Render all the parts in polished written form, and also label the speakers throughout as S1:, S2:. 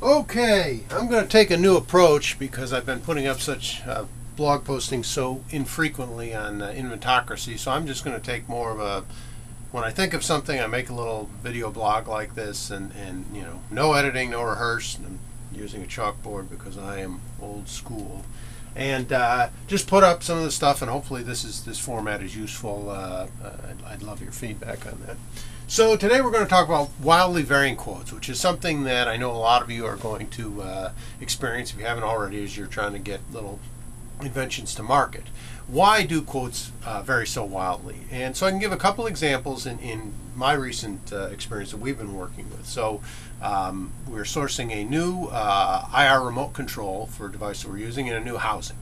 S1: Okay, I'm going to take a new approach because I've been putting up such blog postings so infrequently on Inventocracy. So I'm just going to take more of a, when I think of something, I make a little video blog like this, and you know, no editing, no rehearse. I'm using a chalkboard because I am old school, and just put up some of the stuff. And hopefully, this format is useful. I'd love your feedback on that. So today we're going to talk about wildly varying quotes, which is something that I know a lot of you are going to experience if you haven't already, as you're trying to get little inventions to market. Why do quotes vary so wildly? And so I can give a couple examples in my recent experience that we've been working with. So we're sourcing a new IR remote control for a device that we're using in a new housing.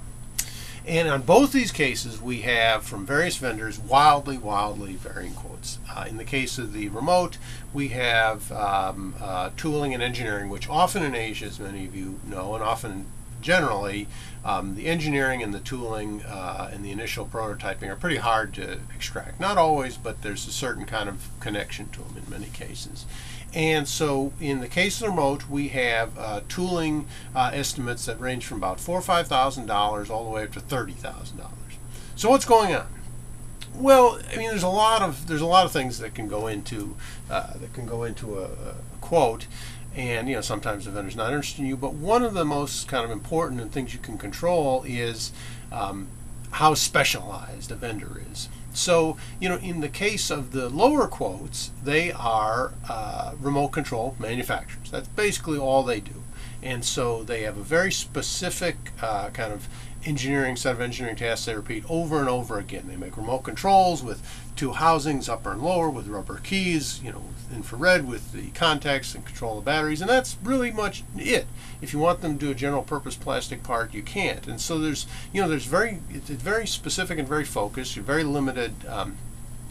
S1: And on both these cases, we have from various vendors wildly varying quotes. In the case of the remote, we have tooling and engineering, which often in Asia, as many of you know, and often generally, the engineering and the tooling and the initial prototyping are pretty hard to extract. Not always, but there's a certain kind of connection to them in many cases. And so in the case of the remote, we have tooling estimates that range from about $4,000 or $5,000 all the way up to $30,000. So what's going on? Well, I mean, there's a lot of things that can go into a quote. And you know, sometimes the vendor's not interested in you, but one of the most kind of important things you can control is how specialized a vendor is. So, you know, in the case of the lower quotes, they are remote control manufacturers. That's basically all they do. And so they have a very specific kind of set of engineering tasks they repeat over and over again. They make remote controls with two housings, upper and lower, with rubber keys, you know, with infrared, with the contacts and control the batteries, and that's really much it. If you want them to do a general purpose plastic part, you can't. And so it's very specific and very focused. You're very limited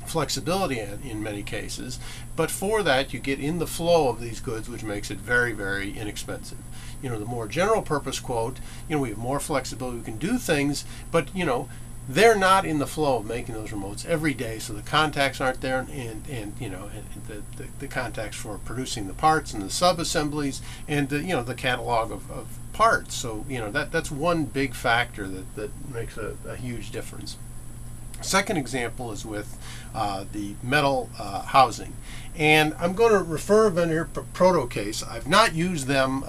S1: flexibility in many cases, but for that you get in the flow of these goods, which makes it very inexpensive. You know, the more general purpose quote, you know, we have more flexibility, we can do things, but you know, they're not in the flow of making those remotes every day, so the contacts aren't there, and you know, and the contacts for producing the parts and the sub-assemblies, and you know, the catalog of parts. So you know, that's one big factor that makes a huge difference. Second example is with the metal housing, and I'm going to refer a vendor Protocase. I've not used them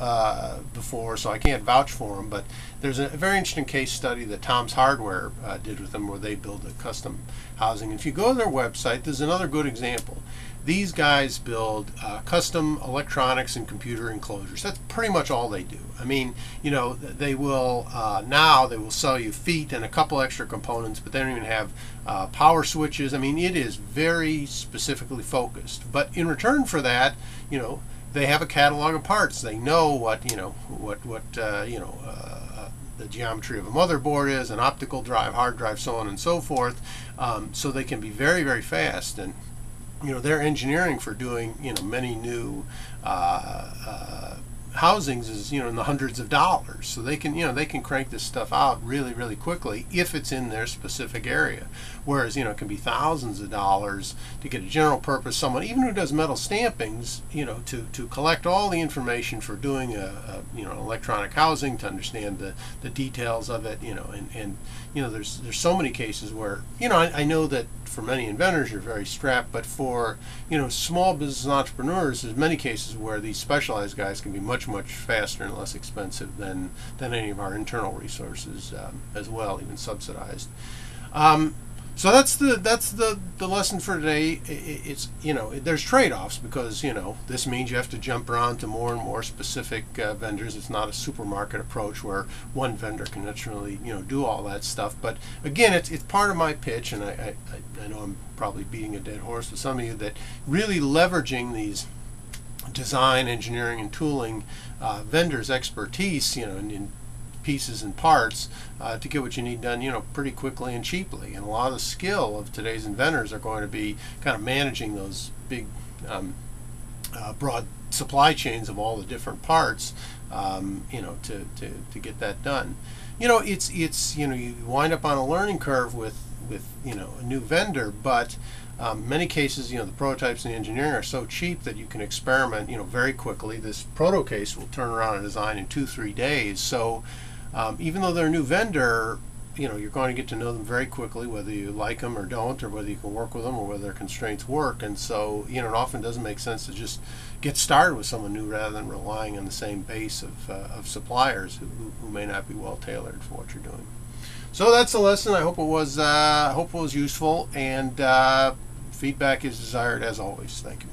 S1: before, so I can't vouch for them, but there's a very interesting case study that Tom's Hardware did with them, where they build a custom housing. And if you go to their website, there's another good example. These guys build custom electronics and computer enclosures. That's pretty much all they do. I mean, you know, they will now they will sell you feet and a couple extra components, but they don't even have power switches. I mean, it is very specifically focused. But in return for that, you know, they have a catalog of parts. They know what the geometry of a motherboard is, an optical drive, hard drive, so on and so forth. So they can be very fast. And you know, their engineering for doing, you know, many new housings is, you know, in the hundreds of dollars. So they can, you know, they can crank this stuff out really quickly if it's in their specific area. Whereas, you know, it can be thousands of dollars to get a general purpose someone, even who does metal stampings, you know, to collect all the information for doing you know, an electronic housing, to understand the details of it, you know, and you know, there's so many cases where, you know, I know that for many inventors you're very strapped, but for, you know, small business entrepreneurs, there's many cases where these specialized guys can be much faster and less expensive than any of our internal resources as well, even subsidized. So that's the lesson for today. It's, you know, there's trade-offs, because, you know, this means you have to jump around to more and more specific vendors. It's not a supermarket approach where one vendor can literally, you know, do all that stuff. But again, it's part of my pitch, and I know I'm probably beating a dead horse with some of you, that really leveraging these design, engineering, and tooling vendors' expertise, you know, in pieces and parts to get what you need done, you know, pretty quickly and cheaply. And a lot of the skill of today's inventors are going to be kind of managing those big broad supply chains of all the different parts, you know, to get that done. You know, it's you know, you wind up on a learning curve with a new vendor, but many cases, the prototypes and the engineering are so cheap that you can experiment, very quickly. This proto case will turn around a design in 2-3 days. So even though they're a new vendor, you're going to get to know them very quickly, whether you like them or don't, or whether you can work with them, or whether their constraints work. And so, it often doesn't make sense to just get started with someone new rather than relying on the same base of suppliers who may not be well tailored for what you're doing. So that's the lesson. I hope it was useful, and feedback is desired as always. Thank you.